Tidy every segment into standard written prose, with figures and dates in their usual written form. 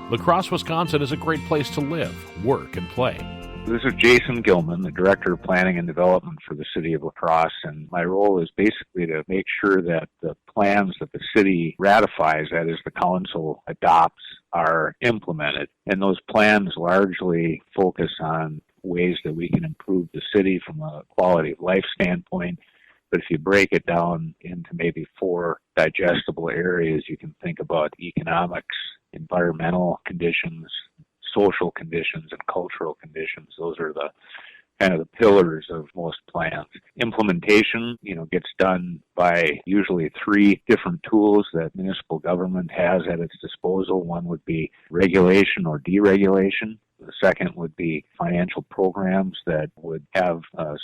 La Crosse, Wisconsin is a great place to live, work, and play. This is Jason Gilman, the Director of Planning and Development for the City of La Crosse, and my role is basically to make sure that the plans that the city ratifies, that is the council adopts, are implemented. And those plans largely focus on ways that we can improve the city from a quality of life standpoint. But if you break it down into maybe 4 digestible areas, you can think about economics, environmental conditions, social conditions, and cultural conditions. Those are the kind of the pillars of most plans. Implementation, gets done by usually 3 different tools that municipal government has at its disposal. One would be regulation or deregulation. The second would be financial programs that would have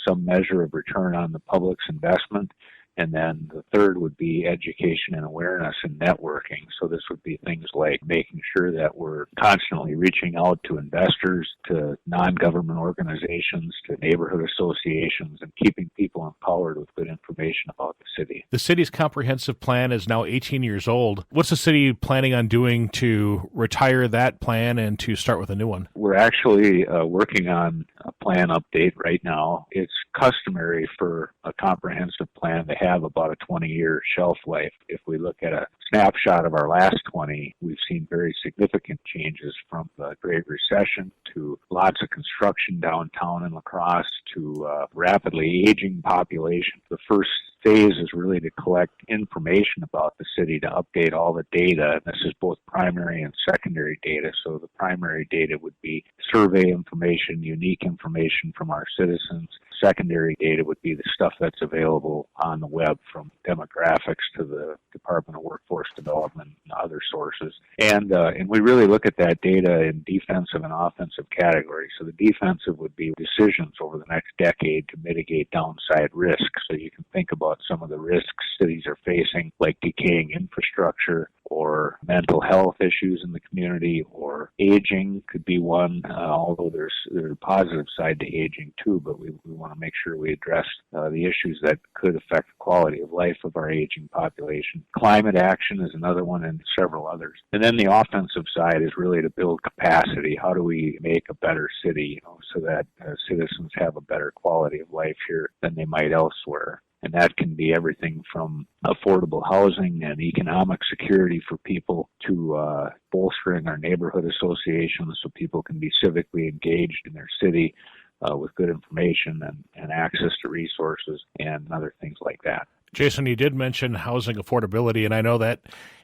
some measure of return on the public's investment. And then the third would be education and awareness and networking. So this would be things like making sure that we're constantly reaching out to investors, to non-government organizations, to neighborhood associations, and keeping people empowered with good information about the city. The city's comprehensive plan is now 18 years old. What's the city planning on doing to retire that plan and to start with a new one? We're actually working on a plan update right now. It's customary for a comprehensive plan to have about a 20-year shelf life. If we look at a snapshot of our last 20, we've seen very significant changes from the Great Recession to lots of construction downtown in La Crosse to rapidly aging population. The first phase is really to collect information about the city, to update all the data. This is both primary and secondary data. So the primary data would be survey information, unique information from our citizens. Secondary data would be the stuff that's available on the web, from demographics to the Department of Workforce Development and other sources. And we really look at that data in defensive and offensive categories. So the defensive would be decisions over the next decade to mitigate downside risks. So you can think about some of the risks cities are facing, like decaying infrastructure or mental health issues in the community, or aging could be one, although there's a positive side to aging too, but we want to make sure we address the issues that could affect the quality of life of our aging population. Climate action is another one, and several others. And then the offensive side is really to build capacity. How do we make a better city, so that citizens have a better quality of life here than they might elsewhere? And that can be everything from affordable housing and economic security for people to bolstering our neighborhood associations so people can be civically engaged in their city with good information and access to resources and other things like that. Jason, you did mention housing affordability, and I know that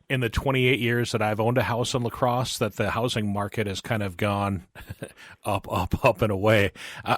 in the 28 years that I've owned a house in La Crosse, that the housing market has kind of gone up and away.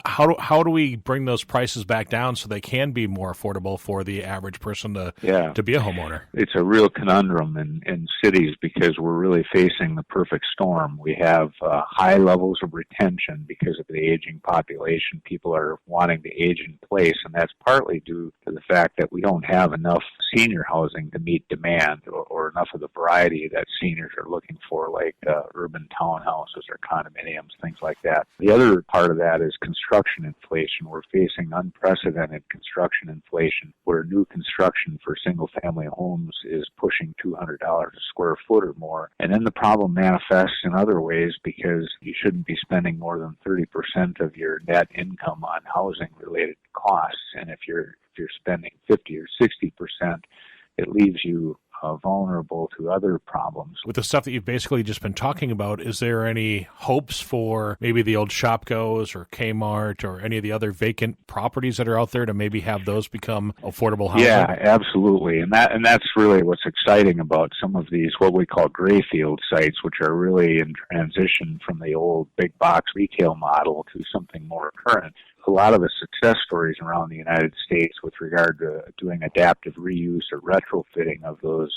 How do we bring those prices back down so they can be more affordable for the average person to be a homeowner? It's a real conundrum in cities because we're really facing the perfect storm. We have high levels of retention because of the aging population. People are wanting to age in place, and that's partly due to the fact that we don't have enough senior housing to meet demand or enough of the variety that seniors are looking for, like urban townhouses or condominiums, things like that. The other part of that is construction inflation. We're facing unprecedented construction inflation where new construction for single-family homes is pushing $200 a square foot or more. And then the problem manifests in other ways because you shouldn't be spending more than 30% of your net income on housing-related costs. And if you're spending 50 or 60%, it leaves you vulnerable to other problems. With the stuff that you've basically just been talking about, is there any hopes for maybe the old ShopKos or Kmart or any of the other vacant properties that are out there to maybe have those become affordable housing? Yeah, absolutely. And that's really what's exciting about some of these, what we call greenfield sites, which are really in transition from the old big box retail model to something more current. A lot of the success stories around the United States with regard to doing adaptive reuse or retrofitting of those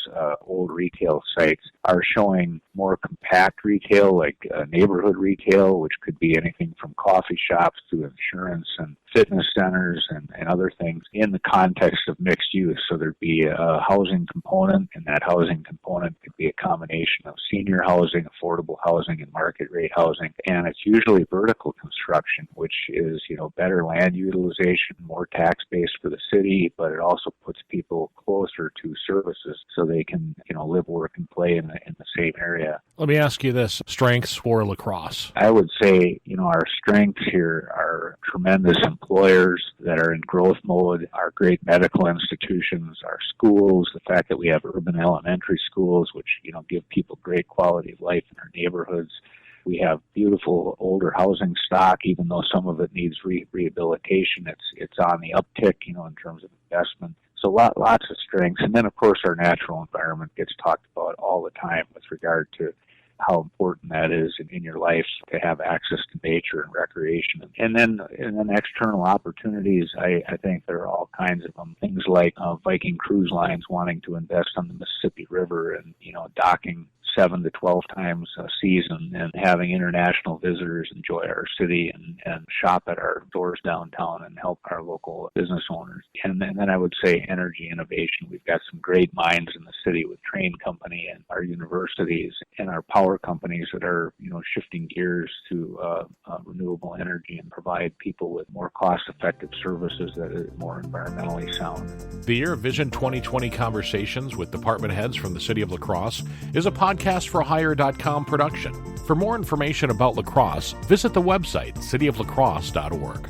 old retail sites are showing more compact retail, like neighborhood retail, which could be anything from coffee shops to insurance and fitness centers and other things in the context of mixed use. So there'd be a housing component, and that housing component could be a combination of senior housing, affordable housing, and market rate housing. And it's usually vertical construction, which is, better land utilization, more tax base for the city, but it also puts people closer to services so they can, live, work, and play in the same area. Let me ask you this, strengths for La Crosse. I would say, our strengths here are tremendous employers that are in growth mode, our great medical institutions, our schools, the fact that we have urban elementary schools, which, give people great quality of life in our neighborhoods. We have beautiful older housing stock, even though some of it needs rehabilitation. It's on the uptick, in terms of investment. So lots of strengths. And then, of course, our natural environment gets talked about all the time with regard to how important that is in your life to have access to nature and recreation. And then external opportunities, I think there are all kinds of them. Things like Viking cruise lines wanting to invest on the Mississippi River and, docking 7 to 12 times a season, and having international visitors enjoy our city and shop at our stores downtown and help our local business owners. And then I would say energy innovation. We've got some great minds in the city with Train Company and our universities and our power companies that are, shifting gears to renewable energy and provide people with more cost-effective services that are more environmentally sound. The Year of Vision 2020 Conversations with Department Heads from the City of La Crosse is a podcastforhire.com production. For more information about La Crosse, visit the website cityoflacrosse.org.